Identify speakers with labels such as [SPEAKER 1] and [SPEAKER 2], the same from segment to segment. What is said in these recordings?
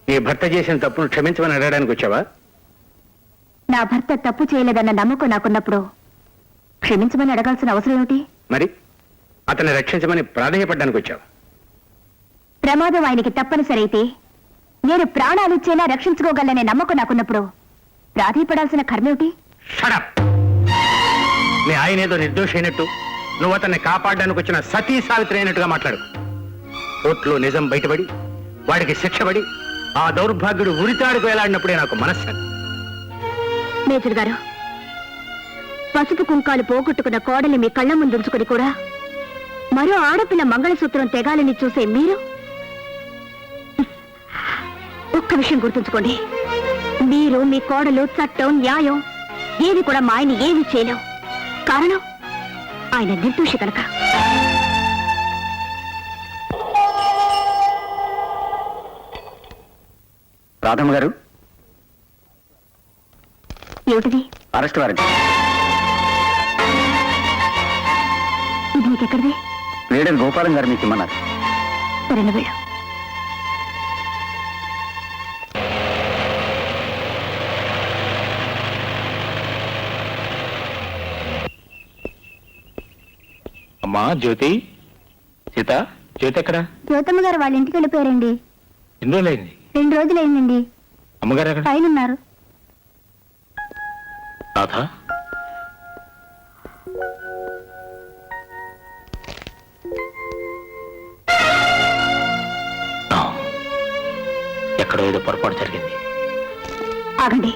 [SPEAKER 1] నీ భర్త చేసిన తప్పును క్షమించమని అడగడానికి వచ్చావా?
[SPEAKER 2] నా భర్త తప్పు చేయలేదన్న నమ్మకం నాకున్నప్పుడు క్షమించమని అడగాల్సిన అవసరం ఏమిటి?
[SPEAKER 1] మరి అతన్ని రక్షించమని ప్రాధేయపడ్డానికి వచ్చావా?
[SPEAKER 2] ప్రమాదం ఆయనకి తప్పనిసరి అయితే నేను ప్రాణాలిచ్చైనా రక్షించుకోగలనే నమ్మకం నాకున్నప్పుడు ప్రాధేయపడాల్సిన కర్మేమిటి?
[SPEAKER 1] షడప్! నీ ఆయన ఏదో నిర్దోషి అయినట్టు, నువ్వు అతన్ని కాపాడడానికి వచ్చిన సతీ సావిత్రి అయినట్టుగా మాట్లాడు. కోర్టులో నిజం బయటపడి వాడికి శిక్ష పడి ఆ దౌర్భాగ్యుడు ఉరితాడుకు వేలాడినప్పుడే నాకు మనశ్శాంతి.
[SPEAKER 2] మేజర్ గారు, పసుపు కుంకాలు పోగొట్టుకున్న కోడలి మీ కళ్ళ ముందుంచుకుని కూడా మరో ఆడపిల్ల మంగళసూత్రం తెగాలని చూసే మీరు ఒక్క విషయం గుర్తుంచుకోండి. మీరు, మీ కోడలు, చట్టం, న్యాయం ఏది కూడా మా ఆయన ఏమీ చేయలేవు. కారణం ఆయన నిర్దోషి కనుక.
[SPEAKER 1] రాధమ్మ గారు,
[SPEAKER 2] ఏమిటిది?
[SPEAKER 1] Arrest warrant.
[SPEAKER 2] ఇది నీకెక్కడిది?
[SPEAKER 1] లీడర్ గోపాలం గారు మీకు ఇమ్మన్నారు.
[SPEAKER 2] సరేనా వెళ్ళు.
[SPEAKER 1] అమ్మా జ్యోతి, సీత. జ్యోతి ఎక్కడ?
[SPEAKER 2] జ్యోతమ్మ గారు వాళ్ళ ఇంటికి వెళ్ళిపోయారండి.
[SPEAKER 1] ఎన్ని రోజులైంది?
[SPEAKER 2] 2 రోజులైందండి.
[SPEAKER 1] అమ్మగారు ఎక్కడ?
[SPEAKER 2] పైన ఉన్నారు.
[SPEAKER 1] రాధా, ఎక్కడో ఏదో పొరపాటు జరిగింది.
[SPEAKER 2] ఆగండి.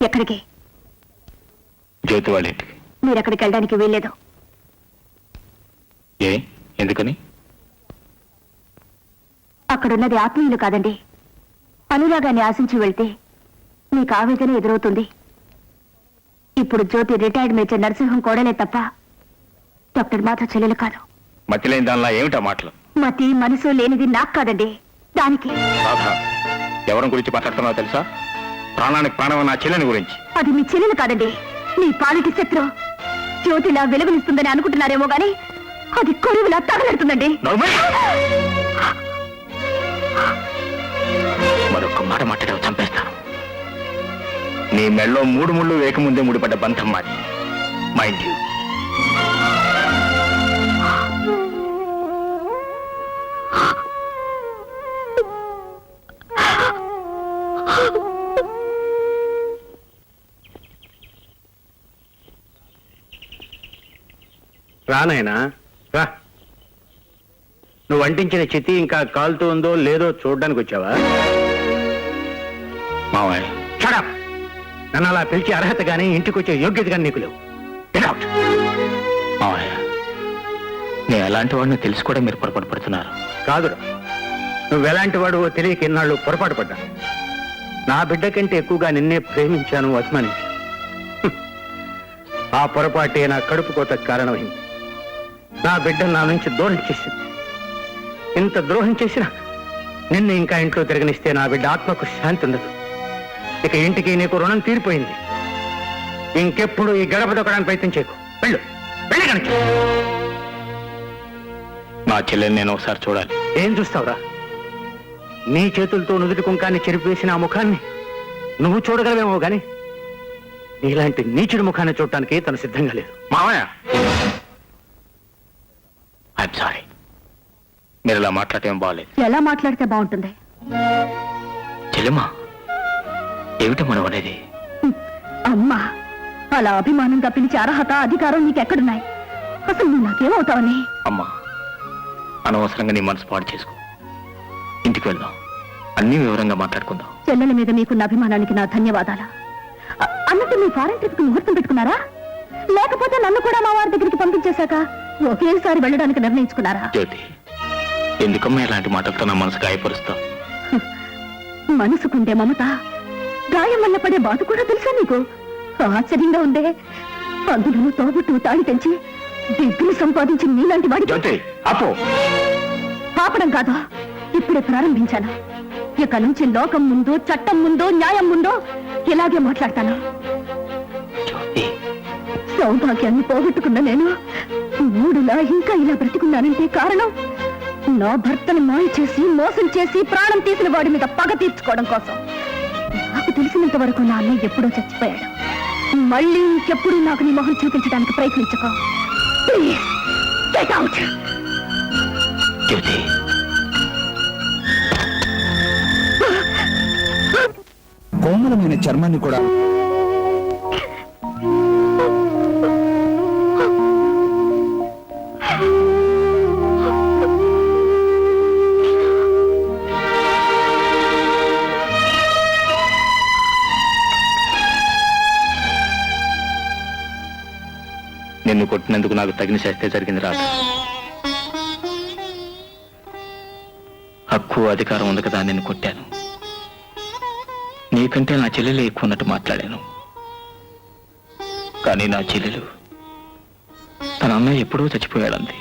[SPEAKER 2] ఎక్కడికి?
[SPEAKER 1] జ్యోతి వాళ్ళ ఇంటికి.
[SPEAKER 2] మీరు అక్కడికి వెళ్ళడానికి వీల్లేదు.
[SPEAKER 1] ఏ, ఎందుకని?
[SPEAKER 2] అక్కడున్నది ఆత్మీయులు కాదండి. అనురాగాన్ని ఆశించి వెళ్తే మీకు ఆవేదన ఎదురవుతుంది. ఇప్పుడు జ్యోతి రిటైర్డ్ మేజర్ నరసింహం కోడలే తప్ప డాక్టర్ మాధవ్ చెల్లెలు కాదు.
[SPEAKER 1] మతి లేని దానిలా ఏమిటా మాటలు?
[SPEAKER 2] మతి మనసు లేనిది నాకు కాదండి, దానికి.
[SPEAKER 1] రాధా, ఎవరి గురించి మాట్లాడుతున్నావో తెలుసా? ప్రాణానికి ప్రాణం నా చెల్లెని గురించి.
[SPEAKER 2] అది మీ చెల్లెలు కాదండి, మీ పాలిటి శత్రు. జ్యోతిలా వెలుగునిస్తుందని అనుకుంటున్నారేమో గాని అది కొరువులా తగలెడుతుందండి.
[SPEAKER 1] మరొక మాట మాట్లాడావు చంపేస్తాను. నీ మెళ్ళో 3 ముళ్ళు వేకముందే ముడిపడ్డ బంధం మాది. Mind you. రానాయనా రా. నువ్వు అంటించిన చితి ఇంకా కాలుతూ ఉందో లేదో చూడడానికి వచ్చావా? మావయ్య, షడప్! నన్ను అలా పిలిచే అర్హత గానీ ఇంటికి వచ్చే యోగ్యత గానీ నీకు లేవు. మావయ్య, నేను ఎలాంటి వాడిని తెలిసి కూడా మీరు పొరపాటు పడుతున్నారు. కాదురా, నువ్వు ఎలాంటి వాడు తెలియక ఎన్నాళ్ళు పొరపాటు పడ్డా. నా బిడ్డ కంటే ఎక్కువగా నిన్నే ప్రేమించాను, అభిమానించాను. ఆ పొరపాటే నా కడుపు కోతకు కారణమైంది. నా బిడ్డ నా నుంచి దూరం చేసింది. ఇంత ద్రోహం చేసినా నిన్ను ఇంకా ఇంట్లో తిరగనిస్తే నా బిడ్డ ఆత్మకు శాంతి ఉండదు. ఇక ఇంటికి నీకు రుణం తీరిపోయింది. ఇంకెప్పుడు ఈ గడప దొక్కడానికి ప్రయత్నం చేయకు. వెళ్ళు, వెళ్ళి కనుక. నా చెల్లెని నేను ఒకసారి చూడాలి. ఏం చూస్తావురా? నీ చేతులతో నుదుటి కుంకాన్ని చెరిపేసిన ఆ ముఖాన్ని నువ్వు చూడగలవేమో గాని నీలాంటి నీచుడి ముఖాన్ని చూడటానికి తను సిద్ధంగా లేదు. మావయ్య, ఐఎమ్ సారీ. మీరు ఇలా మాట్లాడటం బాగాలేదు.
[SPEAKER 2] ఎలా మాట్లాడితే బాగుంటుంది?
[SPEAKER 1] చెల్లెమ్మా, ఏమిటి మనం అనేది?
[SPEAKER 2] అమ్మా, అలా అభిమానంగా పిలిచే అర్హత, అధికారం నీకెక్కడున్నాయి? అసలు నువ్వు నాకేమవుతావని?
[SPEAKER 1] అమ్మా, అనవసరంగా నీ మనసు పాడు చేసుకో. ఇంటికి వెళ్దాం, అన్ని వివరంగా మాట్లాడుకుందాం.
[SPEAKER 2] చెల్లెల మీద మీకున్న అభిమానానికి నా ధన్యవాదాలు. అన్నట్టు మీ ఫారెన్ ట్రిప్ కి ముహూర్తం పెట్టుకున్నారా? లేకపోతే నన్ను కూడా మా వారి దగ్గరికి పంపించేశాక ఒకేసారి వెళ్ళడానికి నిర్ణయించుకున్నారా?
[SPEAKER 1] జ్యోతి, ఎందుకమ్మా ఇలాంటి మాటలతో నా మనసు గాయపరుస్తావు?
[SPEAKER 2] మనసుకుండే మమత, గాయం వల్ల పడే బాధ కూడా తెలుసా నీకు? ఆశ్చర్యంగా ఉందే. అందులో తోబుట్టు తాళి తెంచి డిగ్రీ సంపాదించి నీలాంటి వాడి.
[SPEAKER 1] జ్యోతి, ఆపు.
[SPEAKER 2] ఆపడం కాదు, ఇప్పుడే ప్రారంభించాను. ఇక నుంచి లోకం ముందు, చట్టం ముందు, న్యాయం ముందు ఇలాగే మాట్లాడతాను. సౌభాగ్యాన్ని పోగొట్టుకున్న నేను మూడులా ఇంకా ఇలా బ్రతికున్నానంటే కారణం నా భర్తను మాయ చేసి మోసం చేసి ప్రాణం తీసిన వాడి మీద పగ తీర్చుకోవడం కోసం. నాకు తెలిసినంత వరకు నా అన్నయ్య ఎప్పుడో చచ్చిపోయాడు. మళ్ళీ ఇంకెప్పుడు నాకు నీ మొహం చూపించడానికి ప్రయత్నించుకో. Please get out.
[SPEAKER 3] కోమలమైన చర్మాన్ని కూడా
[SPEAKER 1] నిన్ను కొట్టినందుకు నాకు తగిన శాస్త్రే జరిగింది రాదు. హక్కు అధికారం ఉంది కదా నిన్ను కొట్టాను. నీకంటే నా చెల్లెలే ఎక్కువ ఉన్నట్టు మాట్లాడాను. కానీ నా చెల్లెలు తన అన్నయ్య ఎప్పుడూ చచ్చిపోయాడంది.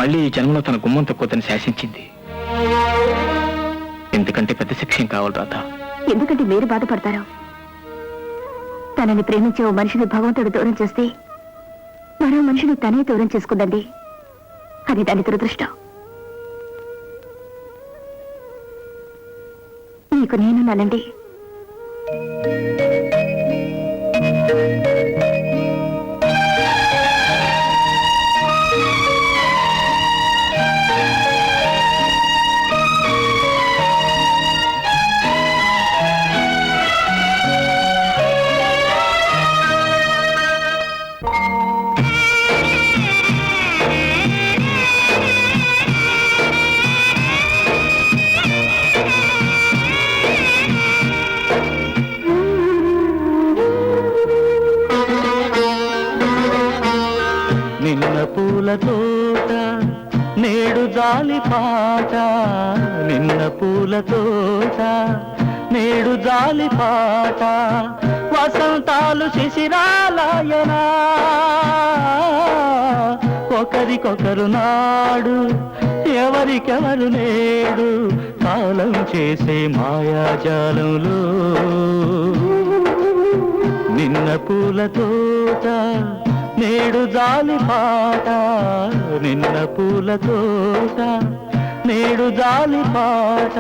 [SPEAKER 1] మళ్ళీ ఈ జన్మలో తన గుమ్మం తక్కువతని శాసించింది. ఎందుకంటే పెద్ద శిక్ష కావాలి రాధా.
[SPEAKER 2] ఎందుకంటే మీరు బాధపడతారు. తనని ప్రేమించే ఓ మనిషిని భగవంతుడు దూరం చేస్తే మరో మనిషిని తనే దూరం చేసుకుందండి. అది దాని దురదృష్టం. నీకు నేనున్నానండి.
[SPEAKER 1] నిన్న పూల తోట నేడు జాలి పాట, నిన్న పూల తోట నేడు జాలి పాట, వసంతాలు శిశిరాలయనా ఒకరికొకరు నాడు ఎవరికెవరు నేడు కాలం చేసే మాయాజాలంలో. నిన్న పూల తోట నేడు జాలి పాట, నిన్న పూల తోట నేడు జాలి పాట.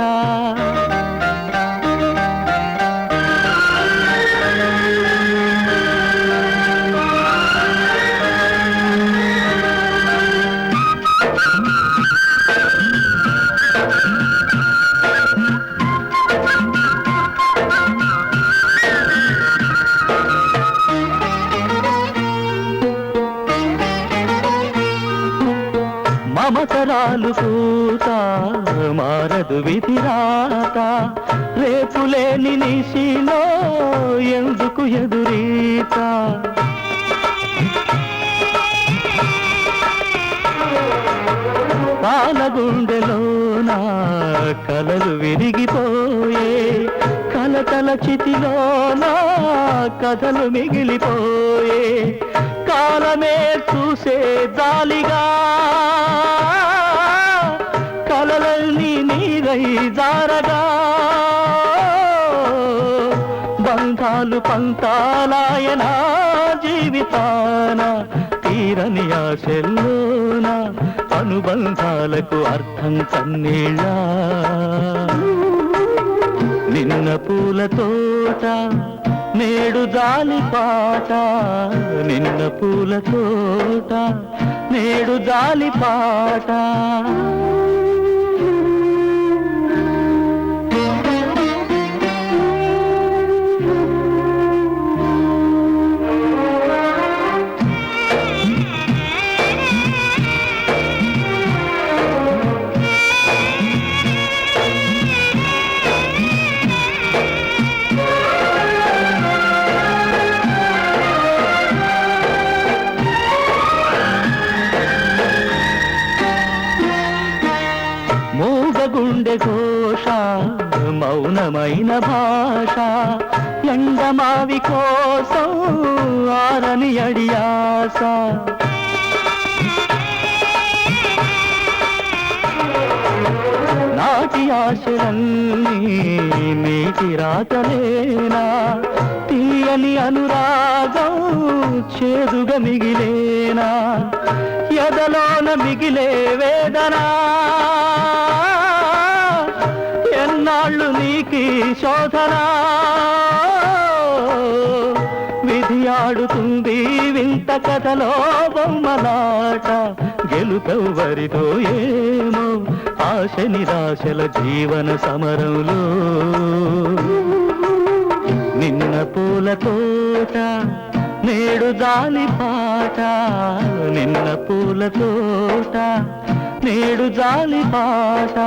[SPEAKER 1] మమతరాలు పూత మారదు విధిరాత, రేపులేని నిశిలో ఎందుకు ఎదురీత. పాలగుండెలోన కలలు విరిగిపోయే, కలతల చితిలోన కథలు మిగిలిపోయే, కాలమే చూసే జాలిగా కలలన్నీ నీరై జారగా, బంధాలు పంతాలాయనా జీవితాన తీరని ఆశల్లోన అనుబంధాలకు అర్థం కన్నీళ్ళ. నిన్న పూల తోట నేడు జాలి పాట, నిన్న పూల తోట నేడు జాలి పాట. మూగగుండె ఘోష మౌనమైన భాష, ఎండమావి కోసం ఆరని అడియాస. నాటి ఆశలన్నీ నీటి రాతలేనా, తీయని అనురాగం చేదుగా మిగిలేనా, ఎదలోన మిగిలే వేదనా ఎన్నాళ్ళు నీకీ శోధనా విధి ఆడుతుంది వింత కథలో బొమ్మలాట గెలుపెవ్వరితో ఏమో ఆశ నిరాశల జీవన సమరంలో నిన్న పూల తోట నేడు జాలి పాట నిన్న పూల తోట నేడు జాలి పాట